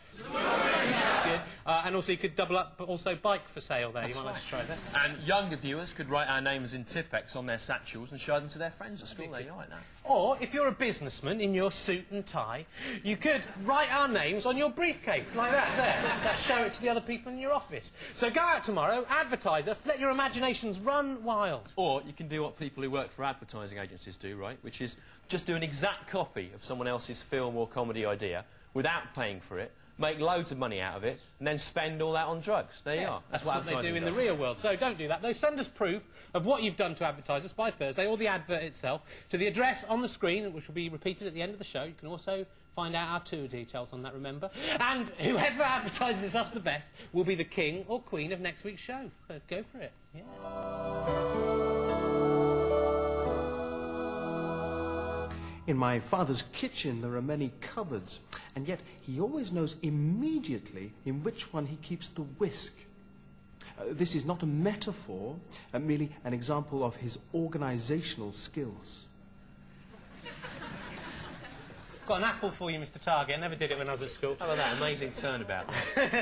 A: Good. And also you could double up, but also bike for sale there. You might like to try that.
B: And younger viewers could write our names in Tipp-Ex on their satchels and show them to their friends at school. There you are now.
A: Or, if you're a businessman in your suit and tie, you could write our names on your briefcase, like that, there. Show it to the other people in your office. So go out tomorrow, advertise us, let your imaginations run wild.
B: Or you can do what people who work for advertising agencies do, right? Which is just do an exact copy of someone else's film or comedy idea without paying for it, make loads of money out of it, and then spend all that on drugs. There you are.
A: That's what they do in the real world. So don't do that. Though send us proof of what you've done to advertise us by Thursday, or the advert itself, to the address on the screen, which will be repeated at the end of the show. You can also find out our tour details on that, remember. And whoever advertises us the best will be the king or queen of next week's show. So go for it. Yeah.
J: In my father's kitchen there are many cupboards, and yet he always knows immediately in which one he keeps the whisk. This is not a metaphor, merely an example of his organisational skills.
A: Got an apple for you, Mr. Target. I never did it when I was at school.
B: How about that amazing turnabout?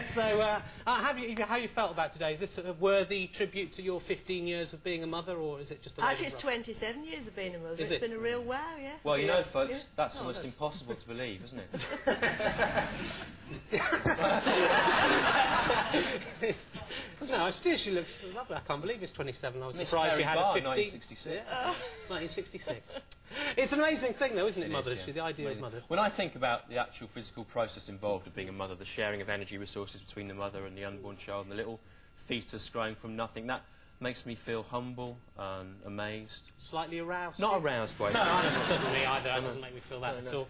A: So, how you felt about today? Is this a worthy tribute to your 15 years of being a mother, or is it just a...
R: Actually, it's 27 years of being a mother. It's been a real wow, yeah.
B: Well, you know, folks, that's almost impossible to believe, isn't it?
A: No, she looks lovely. I can't believe it's 27. I was
B: Miss
A: surprised
B: Mary
A: you had
B: Barr,
A: a 15.
B: 1966.
A: Yeah. 1966. It's an amazing thing, though, isn't it, motherhood? The idea of motherhood.
B: When I think about the actual physical process involved of being a mother, the sharing of energy resources between the mother and the unborn child, and the little fetus growing from nothing, that makes me feel humble and amazed.
A: Slightly aroused?
B: Not aroused by it.
A: No, it doesn't me either. It doesn't make me feel that at all.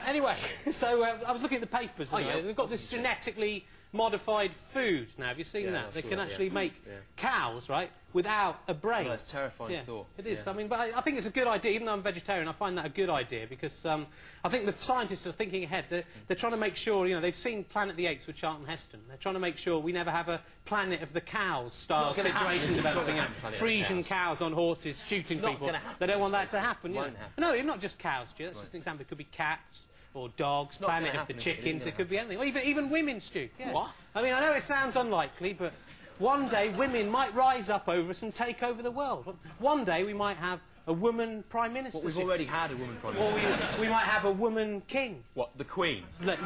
A: Anyway, so I was looking at the papers. They've got this genetically modified food now. Have you seen that? They can actually make cows, right, without a brain.
B: Well, that's a terrifying thought.
A: It is. I mean, but I think it's a good idea. Even though I'm vegetarian, I find that a good idea because I think the scientists are thinking ahead. They're trying to make sure, you know, they've seen Planet of the Apes with Charlton Heston. They're trying to make sure we never have a Planet of the Cows style situation developing out. Frisian cows on horses shooting people. They don't want that to happen. No, not just cows, Stu. That's just an example. It could be cats. Or dogs, Planet of the Chickens, it could be anything. Or even women, Stu. Yeah. What? I mean, I know it sounds unlikely, but one day women might rise up over us and take over the world. One day we might have a woman Prime Minister.
B: We've already had a woman Prime Minister.
A: Or we might have a woman King.
B: What, the Queen?
A: Like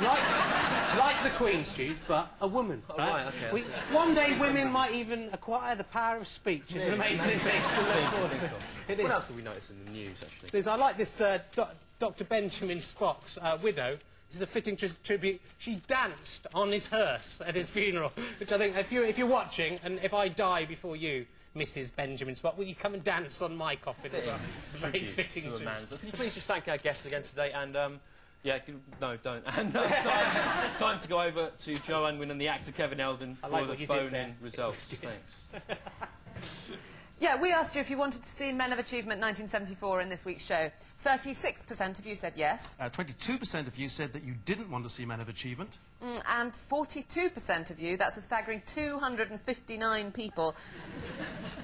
A: the Queen, Stu, but a woman.
B: Oh, right, okay.
A: One day women might even acquire the power of speech. It's an amazing thing.
B: What else did we notice in the news, actually?
A: I like this Dr. Benjamin Spock's widow. This is a fitting tribute. She danced on his hearse at his funeral, which I think, if you're watching, and if I die before you, Mrs. Benjamin Spock, will you come and dance on my coffin as well? It's a very fitting
B: to a man's. Can you please just thank our guests again today and... no, don't. And time to go over to Joe Unwin and the actor Kevin Eldon for the phone-in results. Thanks.
F: Yeah, we asked you if you wanted to see Men of Achievement 1974 in this week's show. 36% of you said yes.
E: 22% of you said that you didn't want to see Men of Achievement.
F: And 42% of you, that's a staggering 259 people,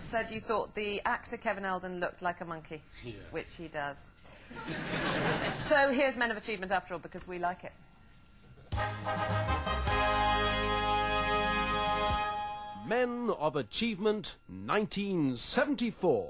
F: said you thought the actor Kevin Eldon looked like a monkey, which he does. So here's Men of Achievement after all, because we like it.
S: Men of Achievement 1974.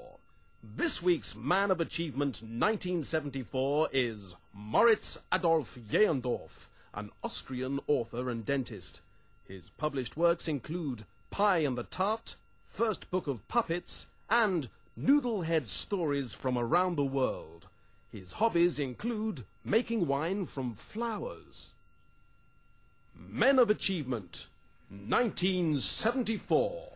S: This week's Man of Achievement 1974 is Moritz Adolf Jehndorf, an Austrian author and dentist. His published works include Pie and the Tart, First Book of Puppets, and Noodlehead Stories from Around the World. His hobbies include making wine from flowers. Men of Achievement 1974.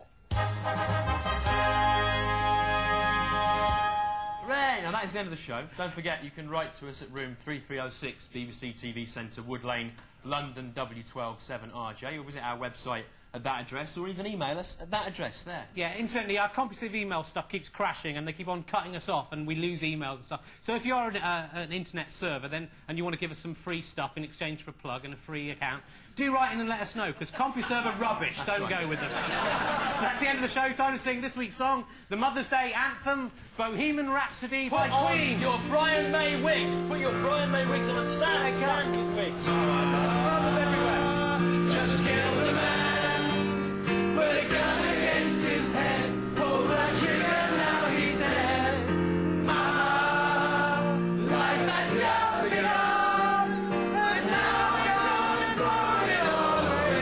B: Hooray! Now that is the end of the show. Don't forget you can write to us at room 3306 BBC TV Centre, Wood Lane, London W127RJ, or visit our website at that address, or even email us at that address there.
A: Yeah, incidentally, our comprehensive email stuff keeps crashing and they keep on cutting us off and we lose emails and stuff. So if you're an internet server and you want to give us some free stuff in exchange for a plug and a free account, do write in and let us know, because CompuServe are rubbish. Don't go with them. That's the end of the show. Time to sing this week's song, the Mother's Day anthem, Bohemian Rhapsody by Queen.
B: Put your Brian May wigs. Put your Brian May wigs on and stand with wigs.
A: Mothers everywhere.
C: Just kill the man. Put a gun against his head. Pull that trigger, now he's dead. Mama, life had just begun, and now we're gonna throw it all away.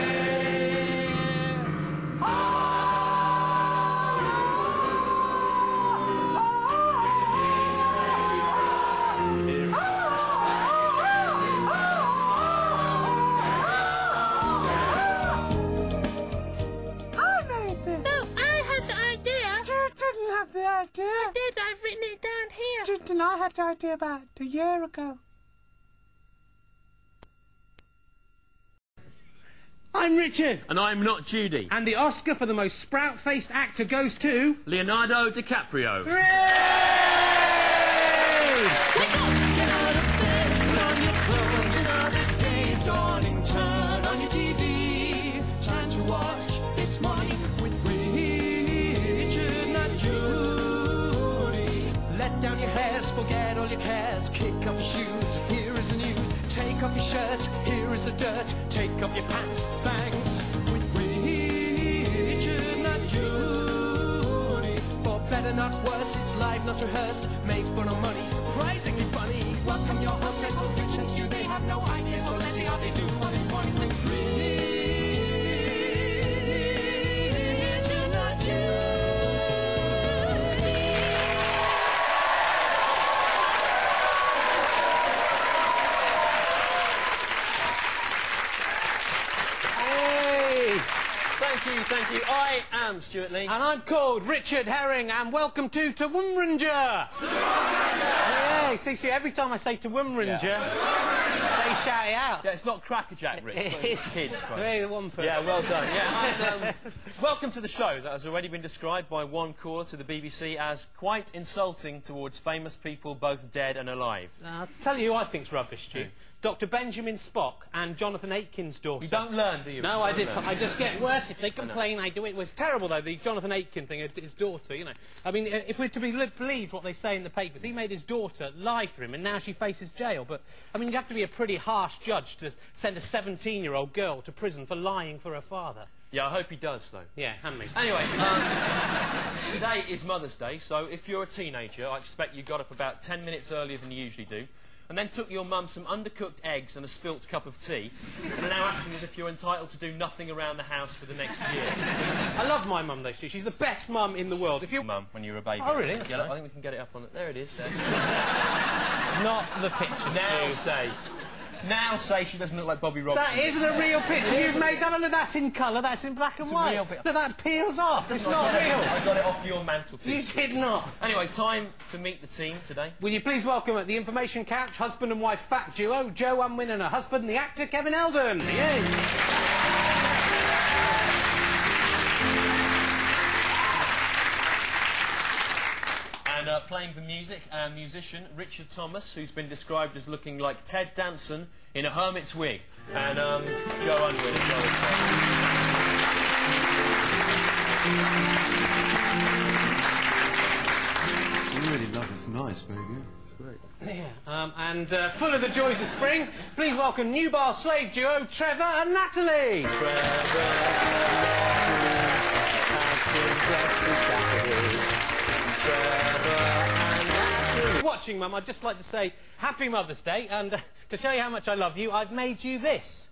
T: I did, I've written it down here. Didn't I have the idea about a year ago?
A: I'm Richard.
B: And I'm Not Judy.
A: And the Oscar for the most sprout-faced actor goes to...
B: Leonardo DiCaprio.
C: Wake up, get out of bed, put on your clothes, you know this day is dawning. Turn on your TV, time to watch This Morning with Richard Not Judy.
E: Let down your hairs, forget all your cares, kick off your shoes, here is the news.
C: Take off your shirt, here is the dirt. Take off your pants, thanks. With Richard Not Judy. For better, not worse, it's live, not rehearsed. Made for no money, surprisingly funny. Welcome your hosts, they will pictures you. They have no idea, so let's see how they do on this morning with Richard Not Judy.
B: Thank you. I am Stewart Lee.
A: And I'm called Richard Herring, and welcome to Womranger. Yeah, see, every time I say Womranger, they shout it out.
B: Yeah, it's not Crackerjack, Rich. It's kids.
A: Hey, the one person.
B: Yeah, well done. Yeah, welcome to the show that has already been described by one caller to the BBC as quite insulting towards famous people, both dead and alive.
A: I'll tell you who I think's rubbish, Stu. Dr. Benjamin Spock and Jonathan Aitken's daughter.
B: You don't learn, do you?
A: No, I just get worse. If they complain, I do it. It was terrible, though, the Jonathan Aitken thing, his daughter, you know. I mean, if we're to believe what they say in the papers, he made his daughter lie for him, and now she faces jail. But, I mean, you have to be a pretty harsh judge to send a 17-year-old girl to prison for lying for her father.
B: Yeah, I hope he does, though.
A: Yeah, and me.
B: Anyway, today is Mother's Day, so if you're a teenager, I expect you got up about 10 minutes earlier than you usually do, and then took your mum some undercooked eggs and a spilt cup of tea, and are now acting as if you're entitled to do nothing around the house for the next year.
A: I love my mum, though, Stu. She's the best mum in the world. If you
B: mum when you were a baby.
A: Oh, really?
B: Yeah, I think we can get it up on it. There it is. There.
A: Not the picture,
B: Now say she doesn't look like Bobby Robson.
A: That isn't a real picture you've made. That, look, that's in colour, that's in black and white. No, that peels off. It's not real.
B: I got it off your mantelpiece.
A: You did not.
B: Anyway, time to meet the team today.
A: Will you please welcome at the information couch, husband and wife fact duo, Joe Unwin and her husband, the actor Kevin Eldon. Yes.
B: And playing the music, our musician, Richard Thomas, who's been described as looking like Ted Danson in a hermit's wig. And Joe Unwin as well.
D: I really love it. It's nice, very good. It's great.
A: Yeah, and full of the joys of spring, please welcome new bar slave duo, Trevor and Natalie.
C: Trevor
A: Watching, Mum, I'd just like to say Happy Mother's Day, and to show you how much I love you, I've made you this.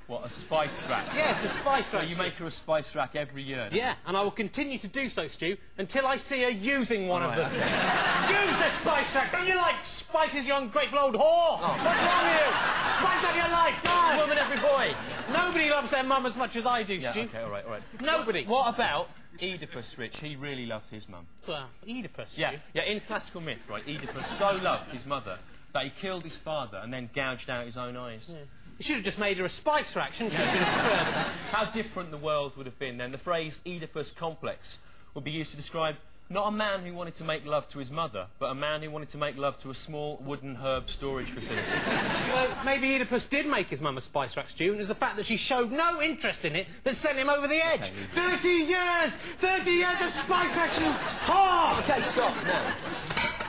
B: What, a spice rack?
A: Yes, a spice rack.
B: So you make her a spice rack every year?
A: Yeah, and I will continue to do so, Stu, until I see her using one of them. Use the spice rack! Don't you like spices, you ungrateful old whore? Oh. What's wrong with you? Spice up your life!
B: Every woman, every boy!
A: Nobody loves their mum as much as I do,
B: yeah,
A: Stu.
B: OK, all right.
A: Nobody.
B: What about Oedipus, Rich? He really loved his mum.
A: Well, Oedipus?
B: Yeah, in classical myth, right, Oedipus so loved his mother that he killed his father and then gouged out his own eyes.
A: Yeah. You should have just made her a spice rack, shouldn't you?
B: How different the world would have been then. The phrase Oedipus complex would be used to describe not a man who wanted to make love to his mother, but a man who wanted to make love to a small wooden herb storage facility.
A: Well, maybe Oedipus did make his mum a spice rack, Stu, and it was the fact that she showed no interest in it that sent him over the edge. Okay. 30 years! 30 years of spice racks, you whore!
B: OK, stop now.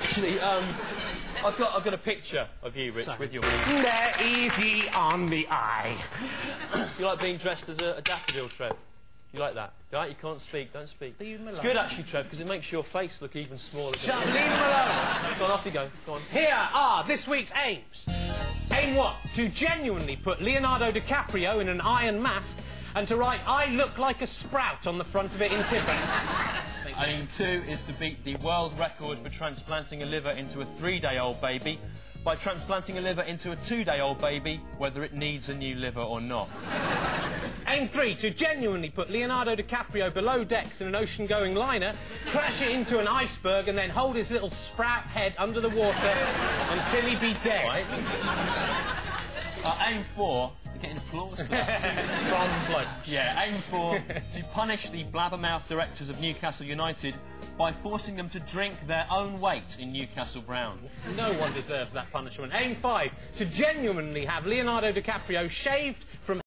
B: Actually, I've got a picture of you, Rich, with your mum.
A: They're easy on the eye.
B: You like being dressed as a daffodil, Trev? You like that? Right? You can't speak, don't speak.
A: Leave him alone.
B: It's good, actually, Trev, because it makes your face look even smaller.
A: Shut up, leave him alone.
B: Go on, off you go. Go on.
A: Here are this week's aims. Aim what? To genuinely put Leonardo DiCaprio in an iron mask and to write, I look like a sprout on the front of it in Tiffany.
B: Aim 2 is to beat the world record for transplanting a liver into a 3-day-old baby by transplanting a liver into a 2-day-old baby, whether it needs a new liver or not.
A: Aim 3, to genuinely put Leonardo DiCaprio below decks in an ocean-going liner, crash it into an iceberg and then hold his little sprout head under the water until he be dead.
B: Right. Aim 4... Getting applause for that.
A: From blokes.
B: Yeah, aim 4, to punish the blabbermouth directors of Newcastle United by forcing them to drink their own weight in Newcastle Brown.
A: No one deserves that punishment. Aim 5, to genuinely have Leonardo DiCaprio shaved from